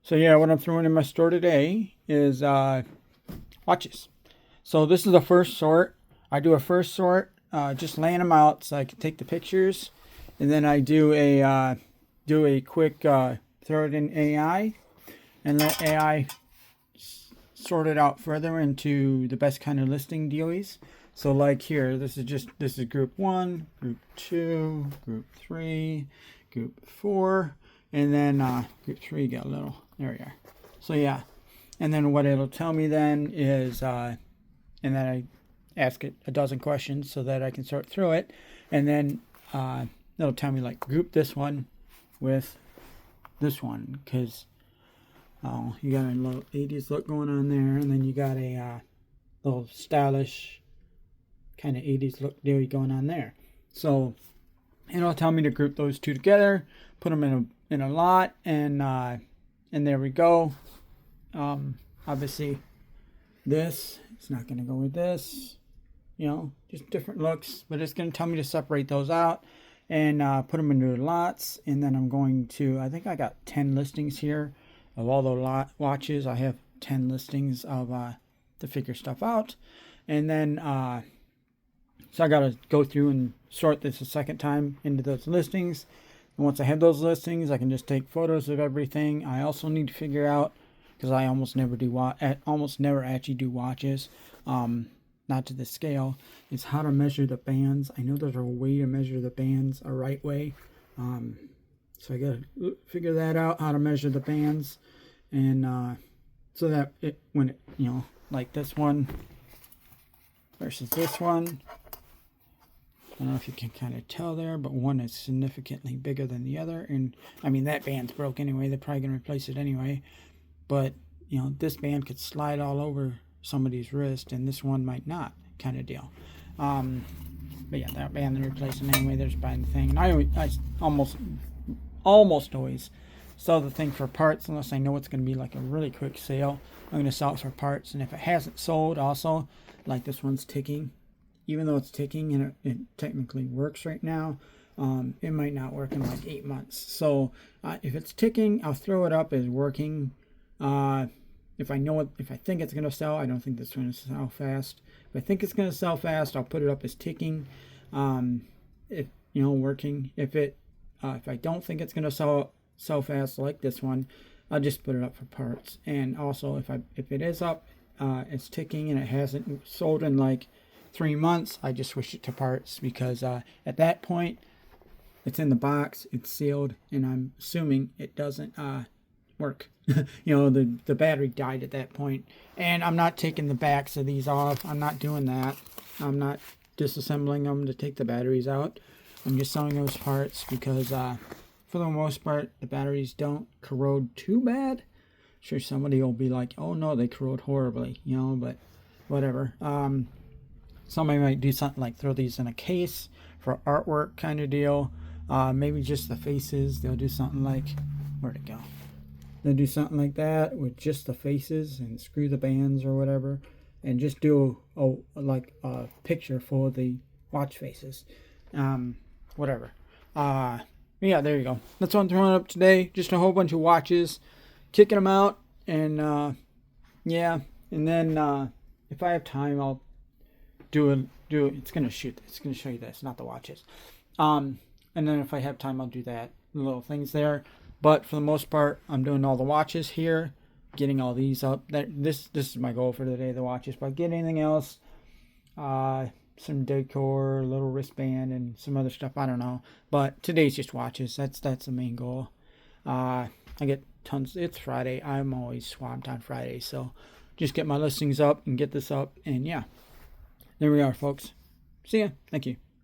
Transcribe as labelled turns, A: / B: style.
A: So yeah, what I'm throwing in my store today is watches. So this is the first sort. I do a first sort, just laying them out so I can take the pictures, and then I do a quick throw it in AI and let AI sort it out further into the best kind of listing dealies. So like here, this is group 1, group 2, group 3, group 4, and then group 3 got a little, there we are. So yeah, and then what it'll tell me then is, and then I ask it a dozen questions so that I can sort through it, and then it'll tell me like group this one with this one, because you got a little 80s look going on there, and then you got a little stylish kind of 80s look deal going on there. So it'll tell me to group those two together, put them in a lot, and there we go. Obviously this, it's not going to go with this, just different looks, but it's going to tell me to separate those out and put them into lots. And then I'm going to, I think I got 10 listings here of all the watches. I have 10 listings of to figure stuff out. And then so I got to go through and sort this a second time into those listings. And once I have those listings, I can just take photos of everything. I also need to figure out, because I almost never actually do watches, not to this scale, is how to measure the bands. I know there's a way to measure the bands a right way. So I got to figure that out, how to measure the bands. And so that when it, like this one versus this one, I don't know if you can kind of tell there, but one is significantly bigger than the other. And I mean, that band's broke anyway. They're probably going to replace it anyway. But, this band could slide all over somebody's wrist, and this one might not, kind of deal. But yeah, that band they're replacing anyway. There's buying the thing. And I almost always sell the thing for parts unless I know it's going to be like a really quick sale. I'm going to sell it for parts. And if it hasn't sold also, like this one's ticking, even though it's ticking and it technically works right now, it might not work in like 8 months. So if it's ticking, I'll throw it up as working. If I think it's going to sell, I don't think this one is sell fast. If I think it's going to sell fast, I'll put it up as ticking. If working. If I don't think it's going to sell fast like this one, I'll just put it up for parts. And also, if it is up, it's ticking and it hasn't sold in like 3 months, I just switch it to parts, because at that point it's in the box, it's sealed, and I'm assuming it doesn't work. The battery died at that point. And I'm not taking the backs of these off. I'm not doing that. I'm not disassembling them to take the batteries out. I'm just selling those parts because for the most part the batteries don't corrode too bad. Sure, somebody will be like, oh no, they corrode horribly, but whatever. Somebody might do something like throw these in a case for artwork kind of deal. Maybe just the faces. They'll do something like, where'd it go? They'll do something like that with just the faces and screw the bands or whatever, and just do a picture for the watch faces. Whatever. Yeah, there you go. That's what I'm throwing up today. Just a whole bunch of watches, kicking them out, and yeah. And then if I have time, I'll do it. It's gonna show you this, not the watches. And then if I have time, I'll do that little things there. But for the most part, I'm doing all the watches here, getting all these up. This is my goal for today, the watches. But get anything else, some decor, a little wristband, and some other stuff. I don't know. But today's just watches. That's the main goal. I get tons. It's Friday. I'm always swamped on Friday, so just get my listings up and get this up. And yeah, there we are, folks. See ya. Thank you.